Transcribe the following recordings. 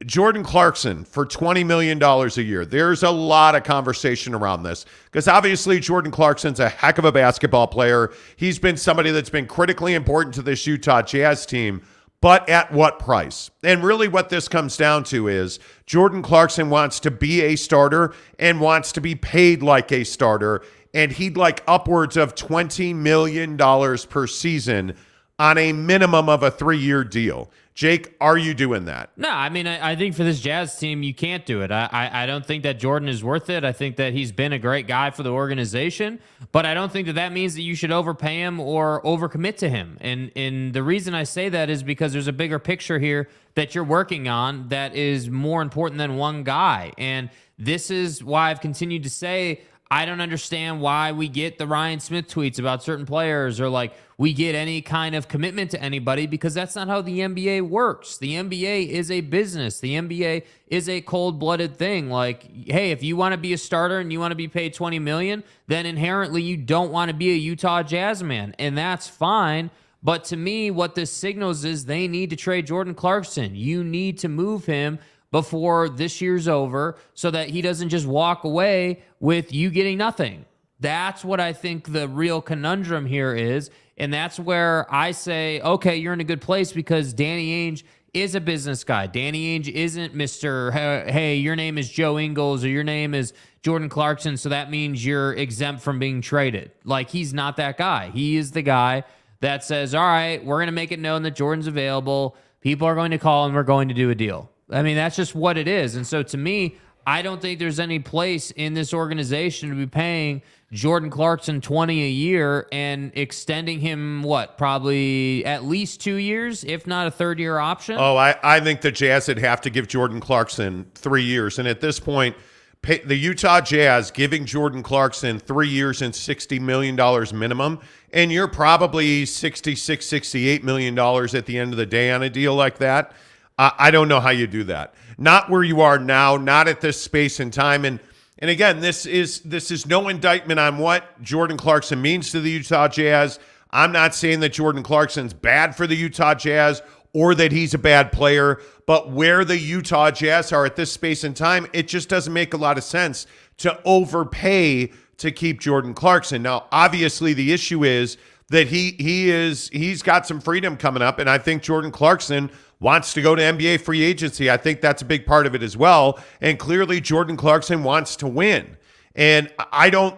Jordan Clarkson for $20 million a year. There's a lot of conversation around this because obviously Jordan Clarkson's a heck of a basketball player. He's been somebody that's been critically important to this Utah Jazz team, but at what price? And really what this comes down to is Jordan Clarkson wants to be a starter and wants to be paid like a starter, and he'd like upwards of $20 million per season on a minimum of a 3-year deal. Jake, are you doing that? No, I mean, I think for this Jazz team, you can't do it. I don't think that Jordan is worth it. I think that he's been a great guy for the organization, but I don't think that that means that you should overpay him or overcommit to him. And the reason I say that is because there's a bigger picture here that you're working on that is more important than one guy. And this is why I've continued to say I don't understand why we get the Ryan Smith tweets about certain players or like we get any kind of commitment to anybody, because that's not how the NBA works. The NBA is a business. The NBA is a cold-blooded thing. Like, hey, if you want to be a starter and you want to be paid $20 million, then inherently you don't want to be a Utah Jazz man, and that's fine. But to me, what this signals is they need to trade Jordan Clarkson. You need to move him before this year's over so that he doesn't just walk away with you getting nothing. That's what I think the real conundrum here is, and that's where I say, okay, you're in a good place because Danny Ainge is a business guy. Danny Ainge isn't Mr. Hey, your name is Joe Ingles or your name is Jordan Clarkson, so that means you're exempt from being traded. Like, he's not that guy. He is the guy that says, all right, we're going to make it known that Jordan's available. People are going to call and we're going to do a deal. I mean, that's just what it is. And so to me, I don't think there's any place in this organization to be paying Jordan Clarkson $20 a year and extending him, probably at least 2 years, if not a third-year option? Oh, I think the Jazz would have to give Jordan Clarkson 3 years. And at this point, the Utah Jazz giving Jordan Clarkson 3 years and $60 million minimum, and you're probably $66, $68 million at the end of the day on a deal like that. I don't know how you do that. Not where you are now, not at this space and time. And again, this is no indictment on what Jordan Clarkson means to the Utah Jazz. I'm not saying that Jordan Clarkson's bad for the Utah Jazz or that he's a bad player, but where the Utah Jazz are at this space and time, it just doesn't make a lot of sense to overpay to keep Jordan Clarkson. Now, obviously, the issue is that he's got some freedom coming up, and I think Jordan Clarkson wants to go to NBA free agency. I think that's a big part of it as well. And clearly Jordan Clarkson wants to win. And I don't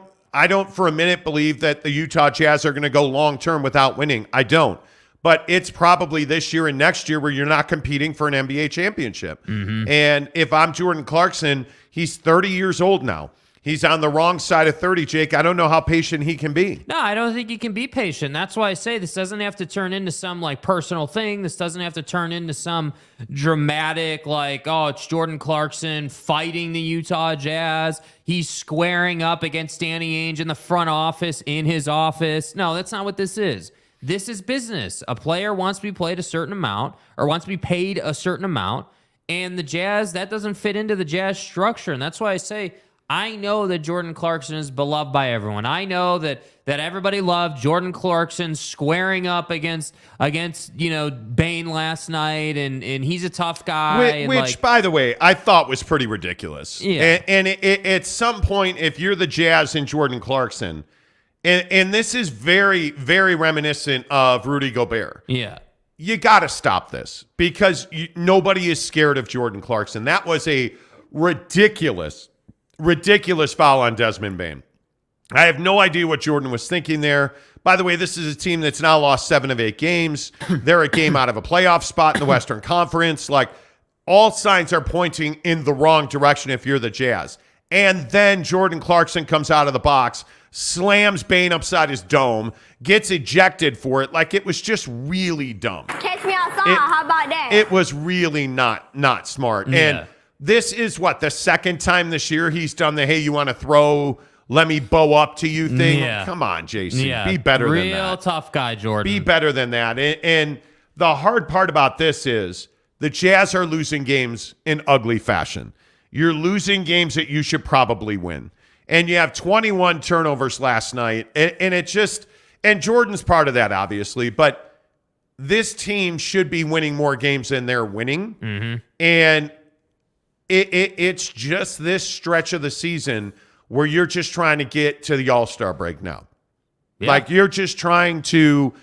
for a minute believe that the Utah Jazz are going to go long-term without winning. I don't. But it's probably this year and next year where you're not competing for an NBA championship. Mm-hmm. And if I'm Jordan Clarkson, he's 30 years old now. He's on the wrong side of 30, Jake. I don't know how patient he can be. No, I don't think he can be patient. That's why I say this doesn't have to turn into some personal thing. This doesn't have to turn into some dramatic it's Jordan Clarkson fighting the Utah Jazz. He's squaring up against Danny Ainge in the front office, in his office. No, that's not what this is. This is business. A player wants to be paid a certain amount or wants to be paid a certain amount, and the Jazz, that doesn't fit into the Jazz structure. And that's why I say I know that Jordan Clarkson is beloved by everyone. I know that everybody loved Jordan Clarkson squaring up against Bane last night, and he's a tough guy. Which, by the way, I thought was pretty ridiculous. Yeah. And at some point, if you're the Jazz and Jordan Clarkson, and this is very, very reminiscent of Rudy Gobert. Yeah. You got to stop this because nobody is scared of Jordan Clarkson. That was a ridiculous foul on Desmond Bane. I have no idea what Jordan was thinking there. By the way, this is a team that's now lost 7 of 8 games. They're a game out of a playoff spot in the Western Conference. All signs are pointing in the wrong direction if you're the Jazz. And then Jordan Clarkson comes out of the box, slams Bane upside his dome, gets ejected for it. It was just really dumb. Catch me outside. How about that? It was really not smart. Yeah. And this is the second time this year he's done the, hey, you want to throw, let me bow up to you thing? Yeah. Come on, JC. Yeah. Be better than that. Real tough guy, Jordan. Be better than that. And the hard part about this is the Jazz are losing games in ugly fashion. You're losing games that you should probably win. And you have 21 turnovers last night. And Jordan's part of that, obviously. But this team should be winning more games than they're winning. Mm-hmm. And It's just this stretch of the season where you're just trying to get to the All-Star break now. Yeah. Like you're just trying to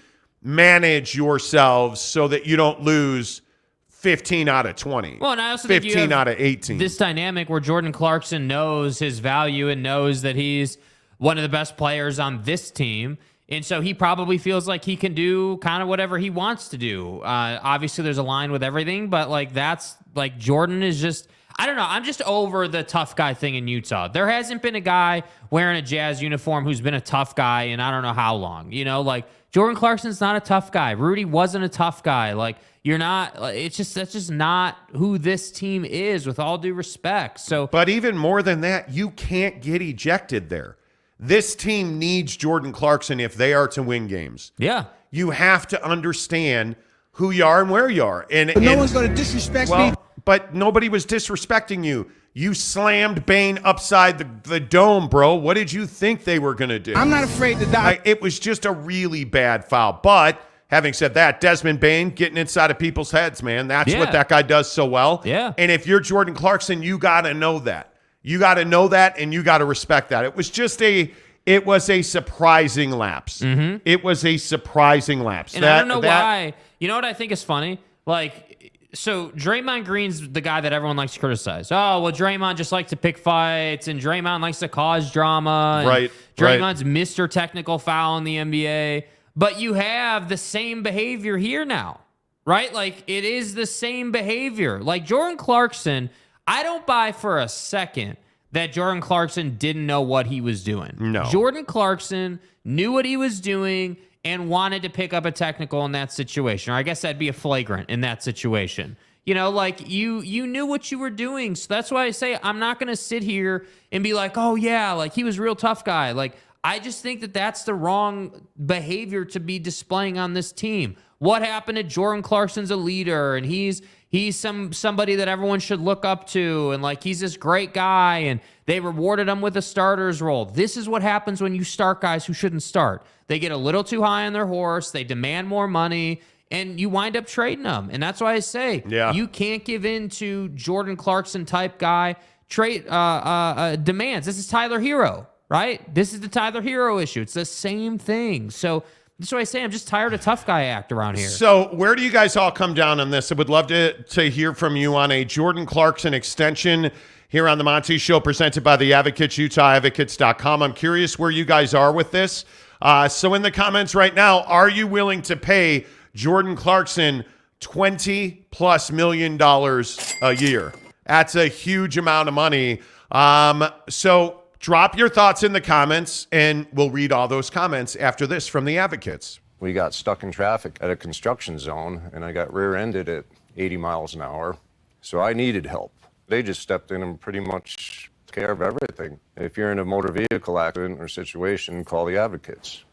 manage yourselves so that you don't lose 15 out of 20. Well, and I also think 15 out of 18. This dynamic where Jordan Clarkson knows his value and knows that he's one of the best players on this team. And so he probably feels like he can do kind of whatever he wants to do. Obviously, there's a line with everything, but like that's like Jordan is just, I don't know. I'm just over the tough guy thing in Utah. There hasn't been a guy wearing a Jazz uniform who's been a tough guy in I don't know how long. You know, like Jordan Clarkson's not a tough guy. Rudy wasn't a tough guy. Like you're not. It's just that's just not who this team is. With all due respect. So, but even more than that, you can't get ejected there. This team needs Jordan Clarkson if they are to win games. yeah. You have to understand who you are and where you are. And no one's going to disrespect me. But nobody was disrespecting you. You slammed Bane upside the dome, bro. What did you think they were going to do? I'm not afraid to die. It was just a really bad foul. But having said that, Desmond Bane getting inside of people's heads, man. That's what that guy does so well. Yeah. And if you're Jordan Clarkson, you got to know that. You got to know that, and you got to respect that. It was a surprising lapse. Mm-hmm. It was a surprising lapse. And I don't know why. You know what I think is funny? Like, so Draymond Green's the guy that everyone likes to criticize. Oh, well, Draymond just likes to pick fights, and Draymond likes to cause drama. And right. Draymond's Mr. Technical Foul in the NBA. But you have the same behavior here now, right? Like, it is the same behavior. Like, Jordan Clarkson, I don't buy for a second that Jordan Clarkson didn't know what he was doing. No. Jordan Clarkson knew what he was doing and wanted to pick up a technical in that situation. Or I guess that'd be a flagrant in that situation. You know, like you knew what you were doing. So that's why I say I'm not going to sit here and be like, oh, yeah, like he was a real tough guy. Like, I just think that that's the wrong behavior to be displaying on this team. What happened to Jordan Clarkson's a leader, and he's somebody that everyone should look up to, and like he's this great guy, and they rewarded him with a starter's role. This is what happens when you start guys who shouldn't start. They get a little too high on their horse, they demand more money, and you wind up trading them. And that's why I say you can't give in to Jordan Clarkson type guy demands. This is Tyler Hero, right? This is the Tyler Hero issue. It's the same thing. So that's why I say I'm just tired of tough guy act around here. So where do you guys all come down on this? I would love to hear from you on a Jordan Clarkson extension here on the Monty Show presented by the Advocates, UtahAdvocates.com. I'm curious where you guys are with this. So in the comments right now, are you willing to pay Jordan Clarkson $20+ million a year? That's a huge amount of money. So drop your thoughts in the comments, and we'll read all those comments after this from the Advocates. We got stuck in traffic at a construction zone, and I got rear-ended at 80 miles an hour, so I needed help. They just stepped in and pretty much took care of everything. If you're in a motor vehicle accident or situation, call the Advocates.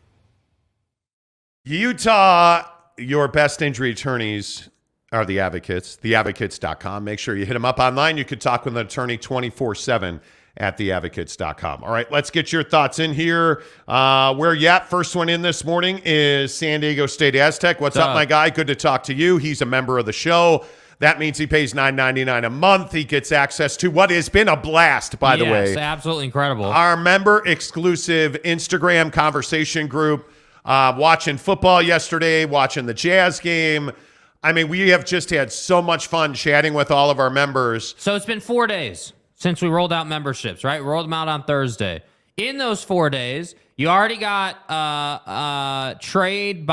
Utah, your best injury attorneys are the Advocates, theadvocates.com. Make sure you hit them up online. You could talk with an attorney 24/7 at theadvocates.com. All right, let's get your thoughts in here. Where you at? First one in this morning is San Diego State Aztec. What's up, my guy? Good to talk to you. He's a member of the show. That means he pays $9.99 a month. He gets access to what has been a blast, by the way. Yes, absolutely incredible. Our member-exclusive Instagram conversation group, watching football yesterday, watching the Jazz game. I mean, we have just had so much fun chatting with all of our members. So it's been 4 days since we rolled out memberships, right? We rolled them out on Thursday. In those 4 days, you already got trade,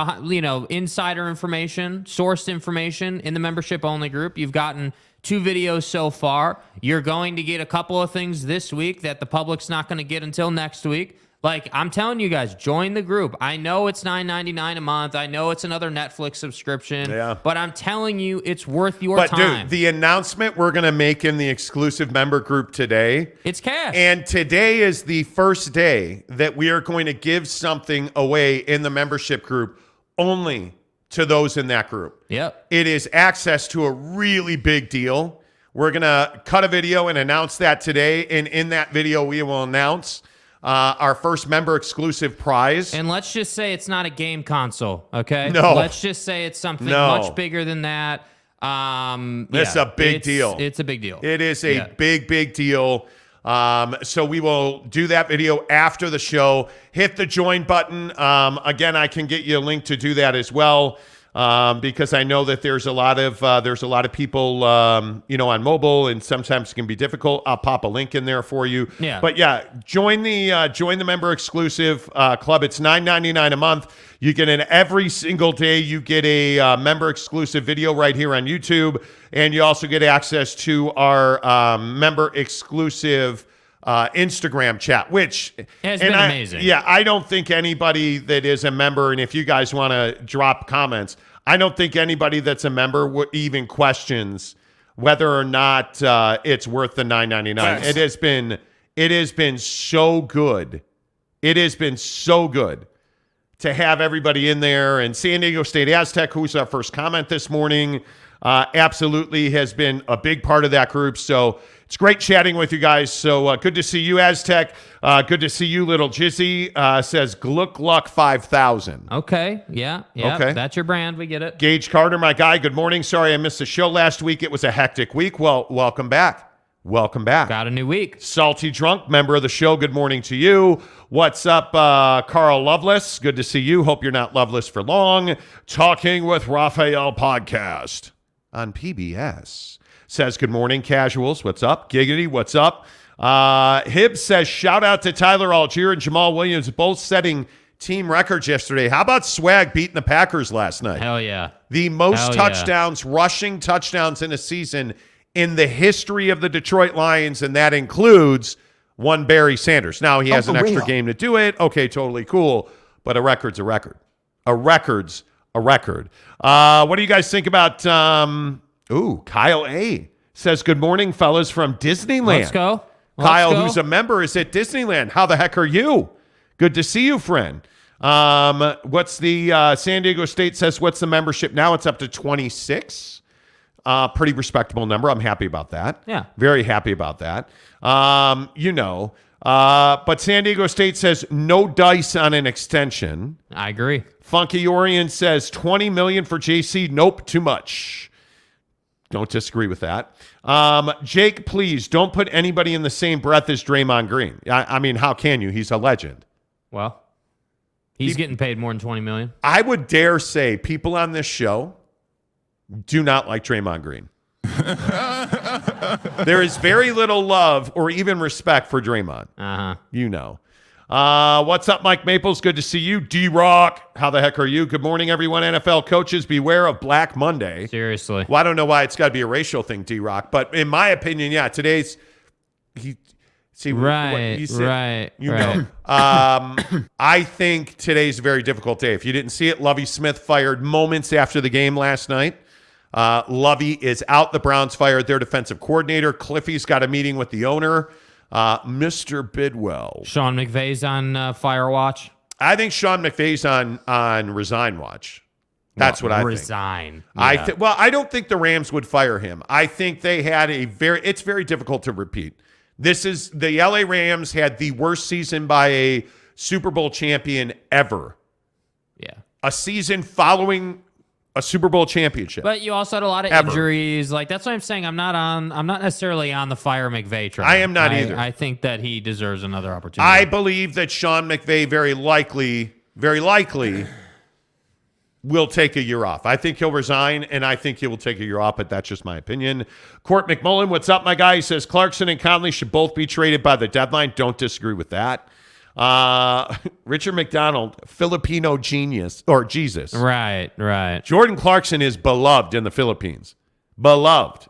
insider information, sourced information in the membership only group. You've gotten 2 videos so far. You're going to get a couple of things this week that the public's not going to get until next week. Like, I'm telling you guys, join the group. I know it's $9.99 a month. I know it's another Netflix subscription. Yeah. But I'm telling you, it's worth your time. But, dude, the announcement we're going to make in the exclusive member group today. It's cash. And today is the first day that we are going to give something away in the membership group only to those in that group. Yep. It is access to a really big deal. We're going to cut a video and announce that today. And in that video, we will announce our first member exclusive prize. And let's just say it's not a game console, okay? No. Let's just say it's something No. much bigger than that. It's a big deal. It's a big deal. It is a big deal. So we will do that video after the show. Hit the join button. Again, I can get you a link to do that as well. Because I know that there's a lot of people, on mobile, and sometimes it can be difficult. I'll pop a link in there for you. Yeah. But yeah, join the member exclusive club. It's $9.99 a month. You get in every single day. You get a member exclusive video right here on YouTube, and you also get access to our member exclusive Instagram chat, which has been amazing. Yeah, I don't think anybody that is a member, and if you guys want to drop comments, I don't think anybody that's a member even questions whether or not it's worth the $9.99. Yes. It has been so good. It has been so good to have everybody in there. And San Diego State Aztec, who's our first comment this morning, absolutely has been a big part of that group. So it's great chatting with you guys. So good to see you, Aztec. Good to see you, Little Jizzy. Says Gluck Luck 5000. Okay. Yeah. Okay. That's your brand. We get it. Gage Carter, my guy. Good morning. Sorry I missed the show last week. It was a hectic week. Well, welcome back. Welcome back. Got a new week. Salty Drunk, member of the show. Good morning to you. What's up, Carl Loveless? Good to see you. Hope you're not loveless for long. Talking with Raphael podcast on PBS. Says, good morning, casuals. What's up? Giggity, what's up? Hibbs says, shout out to Tyler Algier and Jamal Williams, both setting team records yesterday. How about Swag beating the Packers last night? Hell yeah. The most touchdowns, rushing touchdowns in a season in the history of the Detroit Lions, and that includes one Barry Sanders. Now, he has an extra game to do it. Okay, totally cool. But a record's a record. A record's a record. What do you guys think about Kyle A. says, good morning, fellas, from Disneyland. Let's go. Kyle, who's a member, is at Disneyland. How the heck are you? Good to see you, friend. What's the San Diego State says, what's the membership now? It's up to 26. Pretty respectable number. I'm happy about that. Yeah. Very happy about that. But San Diego State says no dice on an extension. I agree. Funky Orient says $20 million for JC. Nope, too much. Don't disagree with that. Jake, please don't put anybody in the same breath as Draymond Green. I mean, how can you? He's a legend. Well, he's getting paid more than $20 million. I would dare say people on this show do not like Draymond Green. There is very little love or even respect for Draymond. Uh-huh. You know. What's up, Mike Maples? Good to see you. D-Rock, how the heck are you? Good morning, everyone. NFL coaches, beware of Black Monday. Seriously. Well, I don't know why it's got to be a racial thing, D-Rock. But in my opinion, yeah, today's... Right. I think today's a very difficult day. If you didn't see it, Lovie Smith fired moments after the game last night. Lovie is out. The Browns fired their defensive coordinator. Cliffy's got a meeting with the owner, Mr. Bidwell. Sean McVay's on fire watch. I think Sean McVay's on resign watch. That's what I think. Resign. Yeah. I don't think the Rams would fire him. I think they had it's very difficult to repeat. The LA Rams had the worst season by a Super Bowl champion ever. Yeah. A season following a Super Bowl championship. But you also had a lot of injuries. Like, that's what I'm saying. I'm not necessarily on the fire McVay train. I am not either. I think that he deserves another opportunity. I believe that Sean McVay very likely will take a year off. I think he'll resign, and I think he will take a year off, but that's just my opinion. Court McMullen, what's up, my guy? He says Clarkson and Conley should both be traded by the deadline. Don't disagree with that. Richard McDonald, Filipino genius, or Jesus. Right. Jordan Clarkson is beloved in the Philippines. Let's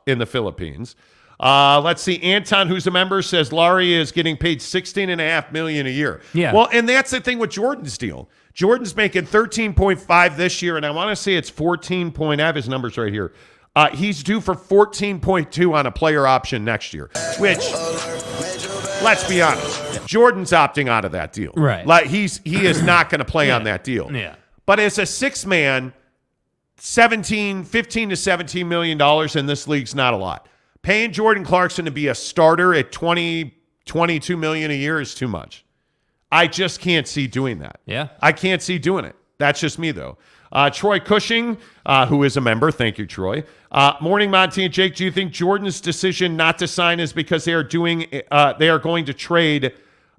see. Anton, who's a member, says Laurie is getting paid $16.5 million a year. Yeah. Well, and that's the thing with Jordan's deal. Jordan's making 13.5 this year, and I want to say it's 14. I have his numbers right here. He's due for 14.2 on a player option next year, which, let's be honest, Jordan's opting out of that deal. Right. Like he is not going to play on that deal. Yeah. But as a six-man, $15 to $17 million in this league's not a lot. Paying Jordan Clarkson to be a starter at $22 million a year is too much. I just can't see doing that. Yeah. I can't see doing it. That's just me, though. Troy Cushing, who is a member. Thank you, Troy. Morning, Monty and Jake. Do you think Jordan's decision not to sign is because they are going to trade?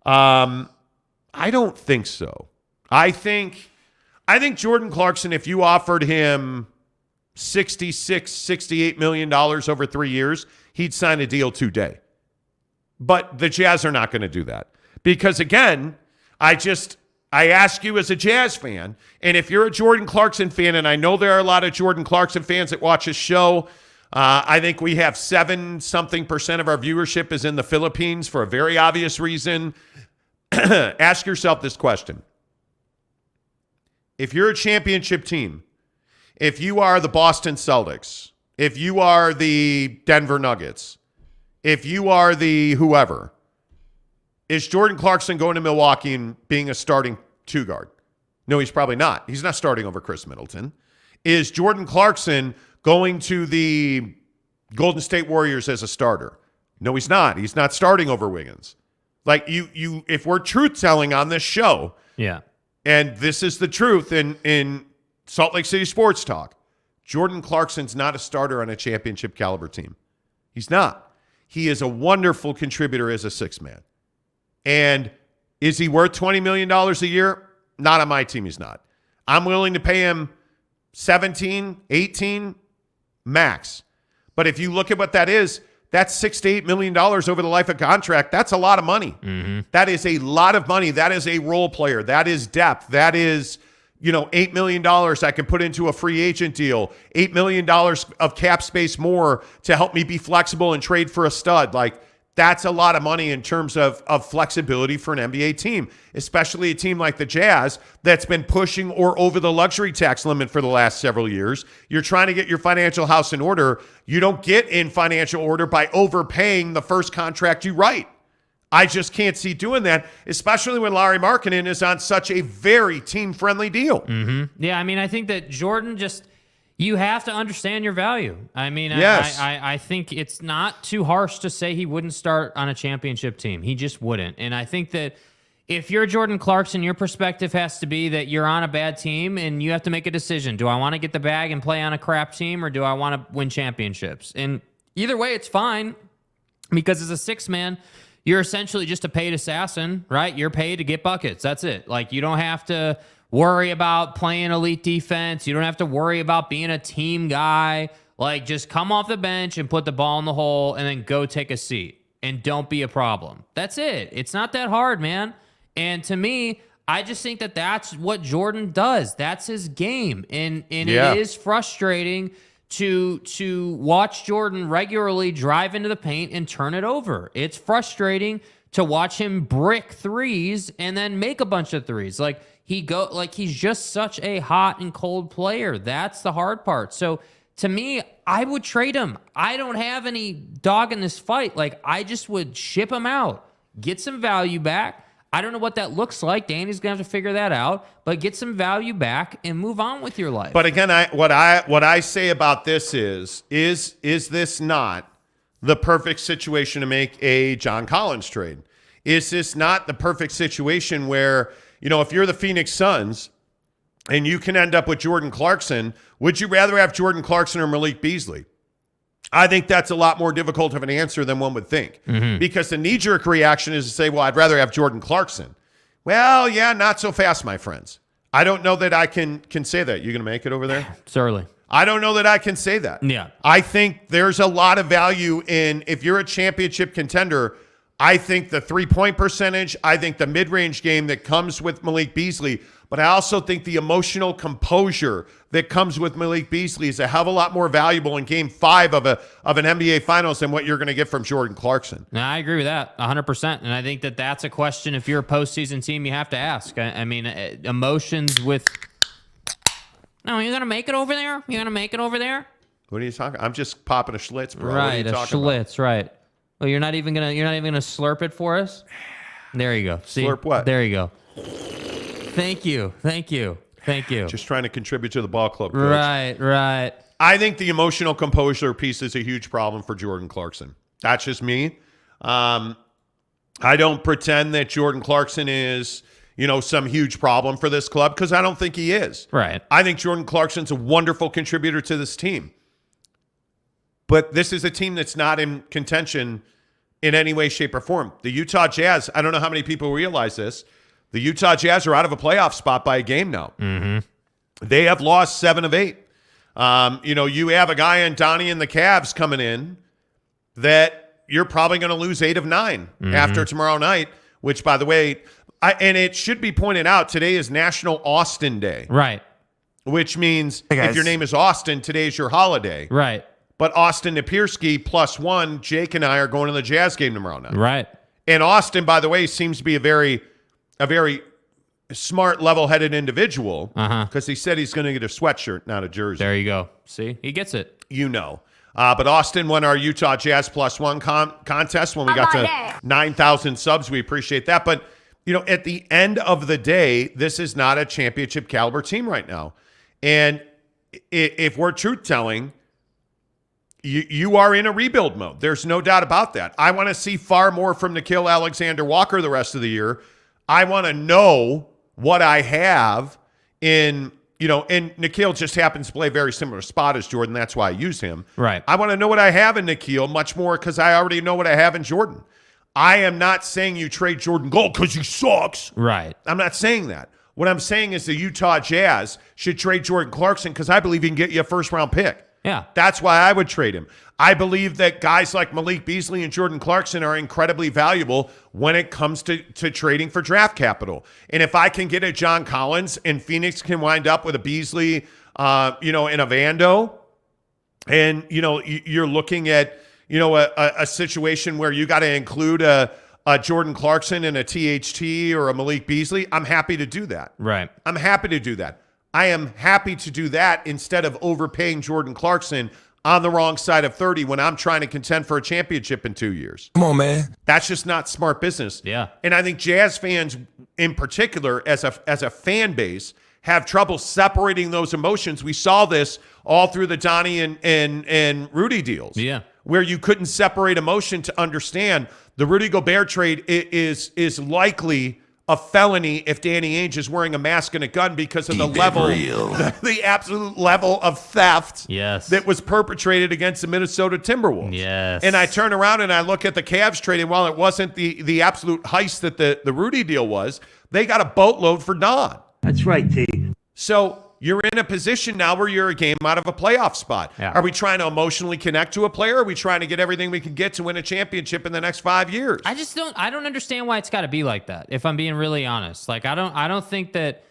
I don't think so. I think Jordan Clarkson, if you offered him $68 million over 3 years, he'd sign a deal today. But the Jazz are not going to do that. Because again, I ask you as a Jazz fan, and if you're a Jordan Clarkson fan, and I know there are a lot of Jordan Clarkson fans that watch this show, I think we have 7-something% of our viewership is in the Philippines for a very obvious reason. Ask yourself this question. If you're a championship team, if you are the Boston Celtics, if you are the Denver Nuggets, if you are the whoever, is Jordan Clarkson going to Milwaukee and being a starting two guard? No, he's probably not. He's not starting over Chris Middleton. Is Jordan Clarkson going to the Golden State Warriors as a starter? No, he's not. He's not starting over Wiggins. Like you if we're truth telling on this show, yeah, and this is the truth in Salt Lake City Sports Talk, Jordan Clarkson's not a starter on a championship caliber team. He's not. He is a wonderful contributor as a six-man. And is he worth $20 million a year? Not on my team, he's not. I'm willing to pay him 17, 18 max. But if you look at what that is, that's $6 to $8 million over the life of contract. That's a lot of money. Mm-hmm. That is a lot of money. That is a role player. That is depth. That is, $8 million I can put into a free agent deal. $8 million of cap space more to help me be flexible and trade for a stud. Like, that's a lot of money in terms of flexibility for an NBA team, especially a team like the Jazz that's been pushing or over the luxury tax limit for the last several years. You're trying to get your financial house in order. You don't get in financial order by overpaying the first contract you write. I just can't see doing that, especially when Lauri Markkanen is on such a very team-friendly deal. Mm-hmm. Yeah, I mean, I think that Jordan just... You have to understand your value. I mean, yes. I think it's not too harsh to say he wouldn't start on a championship team. He just wouldn't. And I think that if you're Jordan Clarkson, your perspective has to be that you're on a bad team and you have to make a decision. Do I want to get the bag and play on a crap team, or do I want to win championships? And either way, it's fine, because as a six-man, you're essentially just a paid assassin, right? You're paid to get buckets. That's it. Like, you don't have to worry about playing elite defense. You don't have to worry about being a team guy. Like, just come off the bench and put the ball in the hole and then go take a seat and don't be a problem. That's it. It's not that hard, man. And to me, I just think that that's what Jordan does. That's his game. And Yeah. It is frustrating to watch Jordan regularly drive into the paint and turn it over. It's frustrating to watch him brick threes and then make a bunch of threes. He's just such a hot and cold player. That's the hard part. So to me, I would trade him. I don't have any dog in this fight. Like, I just would ship him out, get some value back. I don't know what that looks like. Danny's gonna have to figure that out. But get some value back and move on with your life. But again, what I say about this is this not the perfect situation to make a John Collins trade? Is this not the perfect situation where, if you're the Phoenix Suns and you can end up with Jordan Clarkson, would you rather have Jordan Clarkson or Malik Beasley? I think that's a lot more difficult of an answer than one would think, because the knee-jerk reaction is to say, well, I'd rather have Jordan Clarkson. Well, yeah, not so fast, my friends. I don't know that I can say that. You going to make it over there? It's early. I don't know that I can say that. Yeah. I think there's a lot of value in, if you're a championship contender, I think the three-point percentage, I think the mid-range game that comes with Malik Beasley, but I also think the emotional composure that comes with Malik Beasley is a hell of a lot more valuable in Game 5 of an NBA Finals than what you're going to get from Jordan Clarkson. No, I agree with that 100%. And I think that that's a question, if you're a postseason team, you have to ask. I mean, emotions with... No, you're going to make it over there? You're going to make it over there? What are you talking? I'm just popping a Schlitz, bro. Right, a Schlitz, right. Well, you're not even gonna slurp it for us? There you go. See, slurp what? There you go. Thank you. Just trying to contribute to the ball club, Coach. Right. I think the emotional composure piece is a huge problem for Jordan Clarkson. That's just me. I don't pretend that Jordan Clarkson is some huge problem for this club, because I don't think he is. Right. I think Jordan Clarkson's a wonderful contributor to this team. But this is a team that's not in contention in any way, shape, or form. The Utah Jazz, I don't know how many people realize this, the Utah Jazz are out of a playoff spot by a game now. They have lost 7 of 8. You have a guy in Donnie and the Cavs coming in that you're probably going to lose 8 of 9 after tomorrow night, which, by the way, and it should be pointed out, today is National Austin Day. Right. Which means if your name is Austin, today is your holiday. Right. But Austin Napierski +1, Jake and I are going to the Jazz game tomorrow night. Right. And Austin, by the way, seems to be a very smart, level-headed individual, because he said he's going to get a sweatshirt, not a jersey. There you go. See, he gets it. But Austin won our Utah Jazz +1 contest when we got to 9,000 subs. We appreciate that. But, at the end of the day, this is not a championship caliber team right now. And if we're truth-telling, you are in a rebuild mode. There's no doubt about that. I want to see far more from Nickeil Alexander-Walker the rest of the year. I want to know what I have in, and Nickeil just happens to play a very similar spot as Jordan. That's why I use him. Right. I want to know what I have in Nickeil much more, because I already know what I have in Jordan. I am not saying you trade Jordan Gold because he sucks. Right. I'm not saying that. What I'm saying is the Utah Jazz should trade Jordan Clarkson, because I believe he can get you a first-round pick. Yeah. That's why I would trade him. I believe that guys like Malik Beasley and Jordan Clarkson are incredibly valuable when it comes to trading for draft capital. And if I can get a John Collins and Phoenix can wind up with a Beasley, and a Vando, and, you're looking at, a situation where you got to include a Jordan Clarkson and a THT or a Malik Beasley, I'm happy to do that. Right. I'm happy to do that. I am happy to do that instead of overpaying Jordan Clarkson on the wrong side of 30 when I'm trying to contend for a championship in 2 years. Come on, man. That's just not smart business. Yeah. And I think Jazz fans in particular, as a fan base, have trouble separating those emotions. We saw this all through the Donnie and Rudy deals. Yeah. Where you couldn't separate emotion to understand the Rudy Gobert trade is likely a felony if Danny Ainge is wearing a mask and a gun, because of the level, the absolute level of theft that was perpetrated against the Minnesota Timberwolves. Yes. And I turn around and I look at the Cavs trade, and while it wasn't the absolute heist that the Rudy deal was, they got a boatload for Don. That's right, T. So you're in a position now where you're a game out of a playoff spot. Yeah. Are we trying to emotionally connect to a player? Or are we trying to get everything we can get to win a championship in the next 5 years? I don't understand why it's got to be like that, if I'm being really honest. Like, I don't think that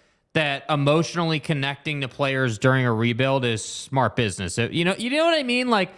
emotionally connecting to players during a rebuild is smart business. You know what I mean? Like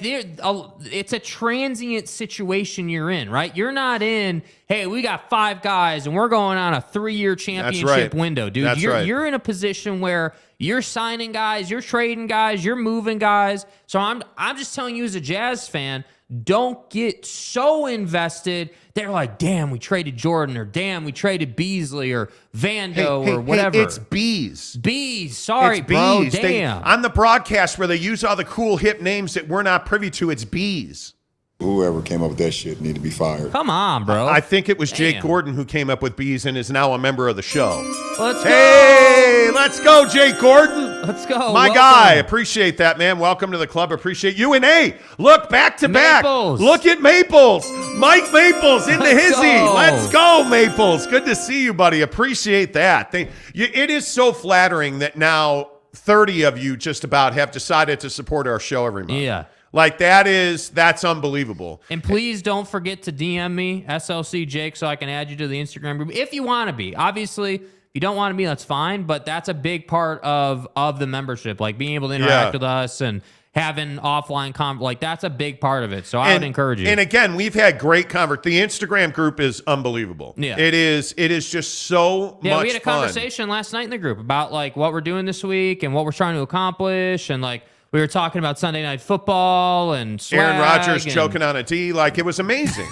it's a transient situation you're in, right? You're not in, hey, we got 5 guys and we're going on a 3-year championship window, dude. You're in a position where you're signing guys, you're trading guys, you're moving guys. So I'm just telling you as a Jazz fan, don't get so invested. They're like, damn, we traded Jordan, or damn, we traded Beasley or Vando or whatever. Hey, it's Bees. Bees. Sorry, it's bro. Bees. Damn. On the broadcast where they use all the cool hip names that we're not privy to, it's Bees. Whoever came up with that shit need to be fired. Come on, bro. I think it was Jake Gordon who came up with Bees and is now a member of the show. Let's go. Hey, let's go, Jake Gordon. Let's go. My guy. Appreciate that, man. Welcome to the club. Appreciate you. And hey, look, back to back. Look at Maples. Mike Maples in the hizzy. Let's go, Maples. Good to see you, buddy. Appreciate that. It is so flattering that now 30 of you just about have decided to support our show every month. Yeah. Like that's unbelievable. And please don't forget to DM me, SLC Jake, so I can add you to the Instagram group if you want to be. Obviously, if you don't want to be, that's fine, but that's a big part of the membership, like being able to interact with us and having offline that's a big part of it. So I would encourage you. And again, we've had great The Instagram group is unbelievable. Yeah. It is just so much fun. Yeah, we had a conversation last night in the group about like what we're doing this week and what we're trying to accomplish, and like we were talking about Sunday Night Football and swag. Aaron Rodgers choking on a D. Like, it was amazing.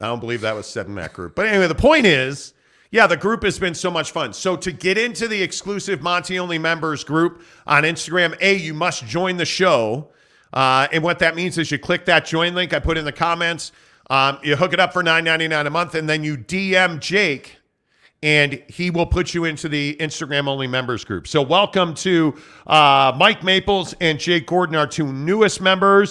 I don't believe that was said in that group. But anyway, the point is, yeah, the group has been so much fun. So to get into the exclusive Monty Only members group on Instagram, you must join the show. And what that means is you click that join link I put in the comments. You hook it up for $9.99 a month, and then you DM Jake and he will put you into the Instagram only members group. So welcome to Mike Maples and Jake Gordon, our two newest members.